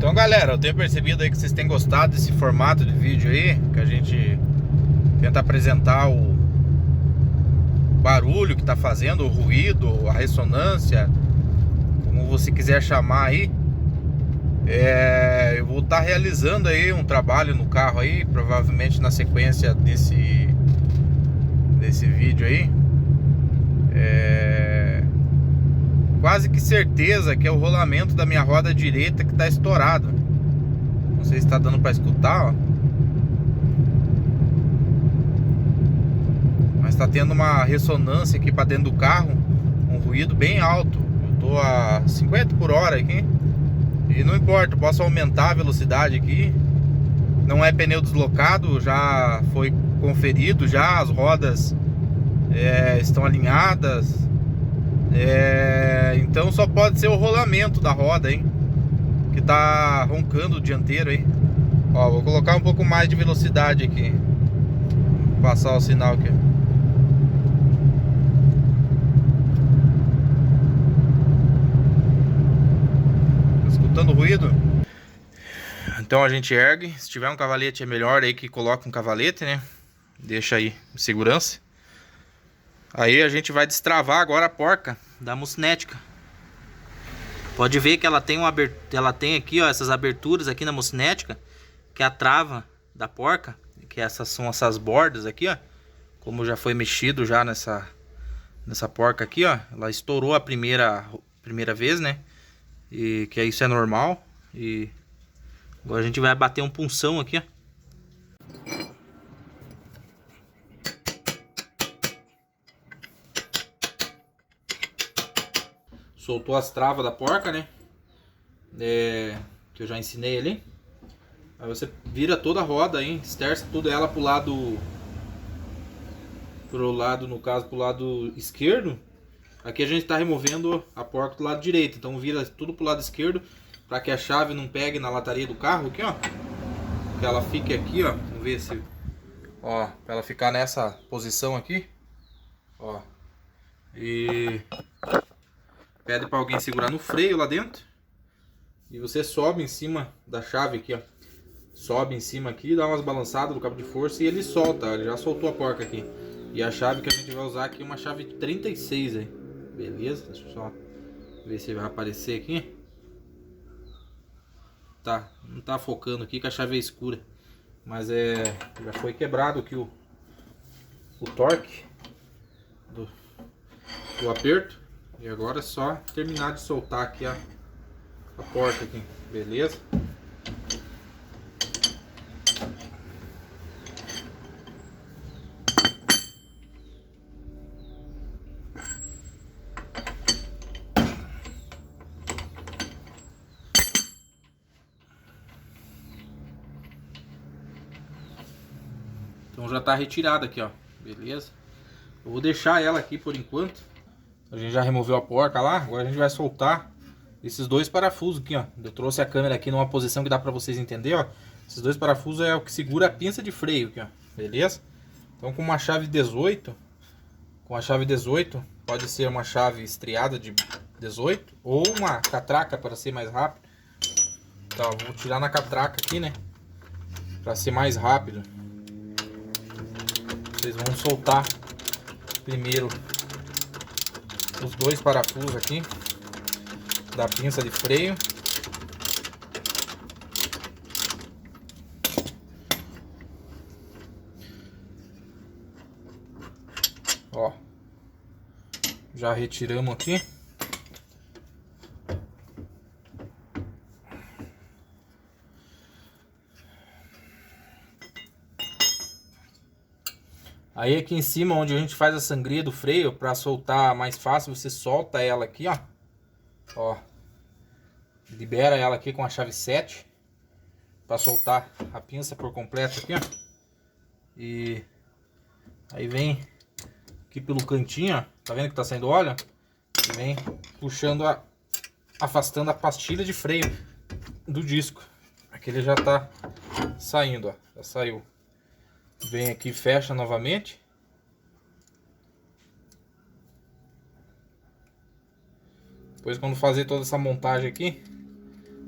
Então, galera, eu tenho percebido aí que vocês têm gostado desse formato de vídeo aí, que a gente tenta apresentar o barulho que tá fazendo, o ruído, a ressonância, como você quiser chamar aí. Eu vou estar realizando aí um trabalho no carro aí, provavelmente na sequência desse vídeo aí. Quase que certeza que é o rolamento da minha roda direita que tá estourado. Não sei se tá dando pra escutar, ó. Mas tá tendo uma ressonância aqui pra dentro do carro, um ruído bem alto. Eu tô a 50 por hora aqui. E não importa, eu posso aumentar a velocidade aqui. Não é pneu deslocado, já foi conferido, já as rodas estão alinhadas. Então só pode ser o rolamento da roda, hein, que tá roncando o dianteiro aí. Ó, vou colocar um pouco mais de velocidade aqui. Vou passar o sinal aqui. Tá escutando o ruído? Então a gente ergue. Se tiver um cavalete é melhor aí que coloque um cavalete, né? Deixa aí em segurança. Aí a gente vai destravar agora a porca da mucinética. Pode ver que ela tem ela tem aqui, ó, essas aberturas aqui na mucinética, que é a trava da porca, que são essas bordas aqui, ó. Como já foi mexido já nessa porca aqui, ó, ela estourou a primeira vez, né? E que isso é normal. E agora a gente vai bater um punção aqui, ó. Soltou as travas da porca, né? Que eu já ensinei ali. Aí você vira toda a roda aí, esterça tudo ela pro lado, no caso, pro lado esquerdo. Aqui a gente tá removendo a porca do lado direito, então vira tudo pro lado esquerdo para que a chave não pegue na lataria do carro aqui, ó. Que ela fique aqui, ó. Vamos ver se, ó, para ela ficar nessa posição aqui, ó. E pede para alguém segurar no freio lá dentro. E você sobe em cima da chave aqui, ó. Sobe em cima aqui, dá umas balançadas do cabo de força e ele solta. Ele já soltou a porca aqui. E a chave que a gente vai usar aqui é uma chave 36 aí. Beleza? Deixa eu só ver se vai aparecer aqui. Tá, não tá focando aqui que a chave é escura. Mas já foi quebrado aqui o torque do aperto. E agora é só terminar de soltar aqui a porta aqui, beleza? Então já tá retirada aqui, ó, beleza? Eu vou deixar ela aqui por enquanto. A gente já removeu a porca lá, agora a gente vai soltar esses dois parafusos aqui, ó. Eu trouxe a câmera aqui numa posição que dá pra vocês entenderem, ó. Esses dois parafusos é o que segura a pinça de freio aqui, ó. Beleza? Então com uma chave 18, pode ser uma chave estriada de 18 ou uma catraca para ser mais rápido. Então, vou tirar na catraca aqui, né? Para ser mais rápido. Vocês vão soltar primeiro os dois parafusos aqui da pinça de freio. Ó, já retiramos aqui. Aí aqui em cima, onde a gente faz a sangria do freio, para soltar mais fácil, você solta ela aqui, ó. Ó, libera ela aqui com a chave 7 para soltar a pinça por completo aqui, ó. E aí vem aqui pelo cantinho, ó. Tá vendo que tá saindo óleo? E vem puxando, afastando a pastilha de freio do disco. Aqui ele já tá saindo, ó. Já saiu. Vem aqui, fecha novamente. Depois, quando fazer toda essa montagem aqui,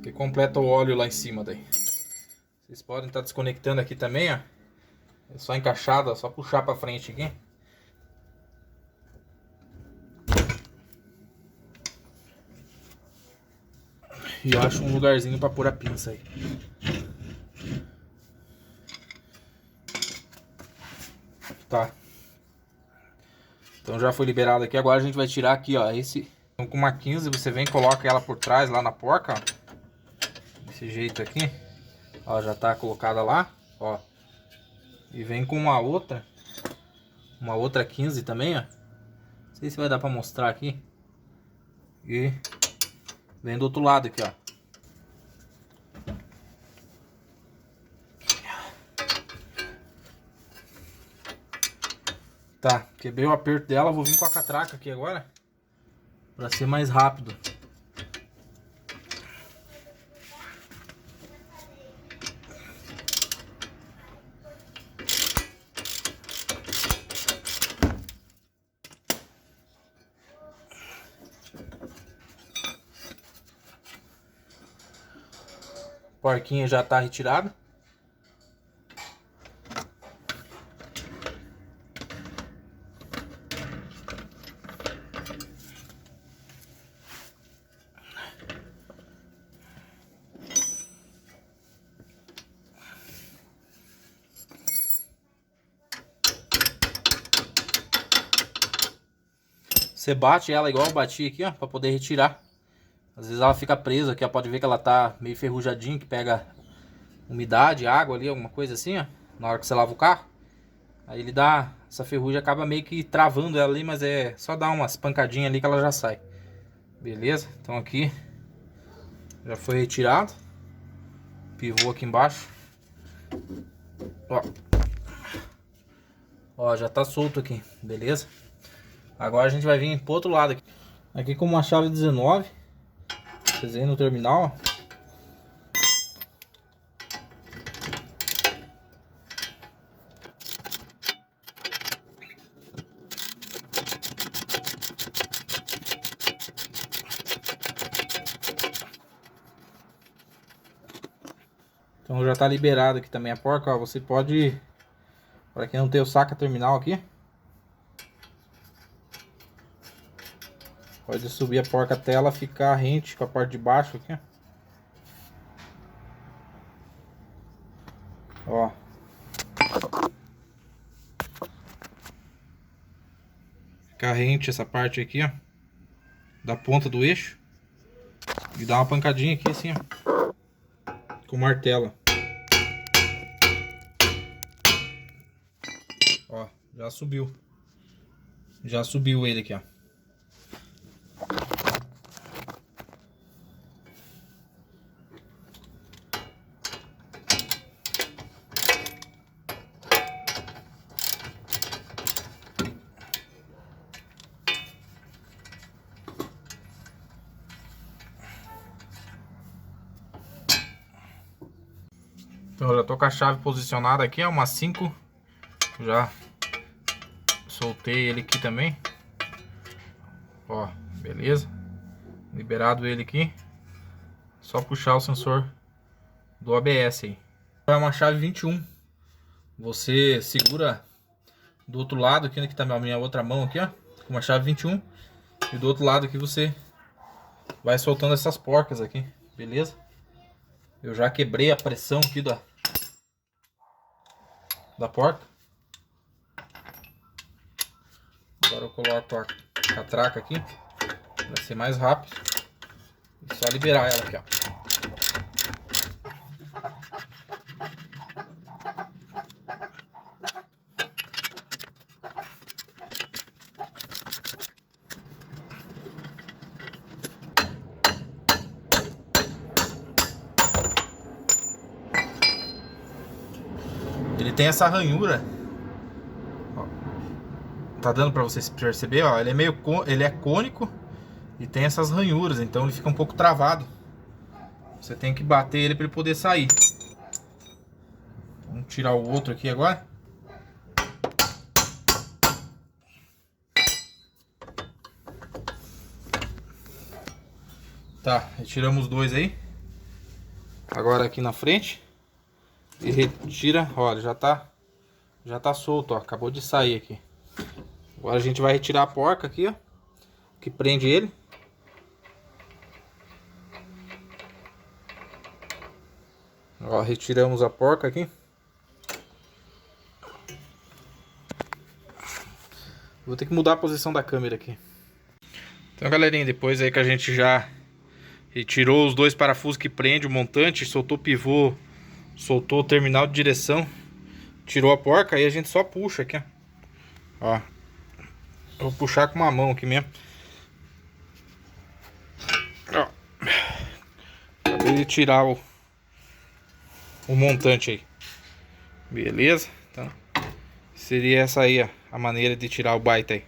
Que completa o óleo lá em cima daí. Vocês podem estar desconectando aqui também, ó. É só encaixado, ó, só puxar pra frente aqui. E acho um lugarzinho pra pôr a pinça aí. Tá. Então já foi liberado aqui. Agora a gente vai tirar aqui, ó. Esse. Então com uma 15 você vem e coloca ela por trás lá na porca, ó. Desse jeito aqui. Ó, já tá colocada lá, ó. E vem com uma outra 15 também, ó. Não sei se vai dar pra mostrar aqui. E vem do outro lado aqui, ó. Tá, quebrei o aperto dela, vou vir com a catraca aqui agora. Pra ser mais rápido. Porquinha já tá retirada. Você bate ela igual eu bati aqui, ó, pra poder retirar. Às vezes ela fica presa aqui, ó, pode ver que ela tá meio ferrujadinha, que pega umidade, água ali, alguma coisa assim, ó, na hora que você lava o carro. Aí ele dá, essa ferrugem acaba meio que travando ela ali, mas é só dar umas pancadinhas ali que ela já sai. Beleza? Então aqui já foi retirado. Pivô aqui embaixo. Ó. Ó, já tá solto aqui, beleza? Agora a gente vai vir pro outro lado aqui. Aqui com uma chave 19. Vocês veem no terminal, ó. Então já tá liberado aqui também a porca, ó. Você pode, para quem não tem o saca terminal aqui, pode subir a porca até ela ficar rente com a parte de baixo aqui, ó. Ficar rente essa parte aqui, ó, da ponta do eixo. E dá uma pancadinha aqui assim, ó, com o martelo. Ó, já subiu. Já subiu ele aqui, ó. Então eu já tô com a chave posicionada aqui, ó, uma 5. Já soltei ele aqui também. Ó, beleza. Liberado ele aqui. Só puxar o sensor do ABS aí. É uma chave 21. Você segura do outro lado aqui, né, que tá a minha outra mão aqui, ó, com uma chave 21. E do outro lado aqui você vai soltando essas porcas aqui, beleza? Eu já quebrei a pressão aqui da porca. Agora eu coloco a catraca aqui, vai ser mais rápido. E só liberar ela aqui, ó. Ele tem essa ranhura, ó, tá dando pra vocês perceber, ó, ele é meio ele é cônico e tem essas ranhuras, então ele fica um pouco travado. Você tem que bater ele para ele poder sair. Vamos tirar o outro aqui agora. Tá, retiramos os dois aí. agora aqui na frente e retira, olha, já tá solto, ó, acabou de sair aqui. Agora a gente vai retirar a porca aqui, ó, que prende ele. Ó, retiramos a porca aqui. Vou ter que mudar a posição da câmera aqui. Então, galerinha, depois aí que a gente já retirou os 2 parafusos que prende o montante, soltou o pivô, soltou o terminal de direção, tirou a porca, aí a gente só puxa aqui, ó. Eu vou puxar com uma mão aqui mesmo. Ó. Acabei de tirar o montante aí. Beleza? Então, seria essa aí a maneira de tirar o baita aí.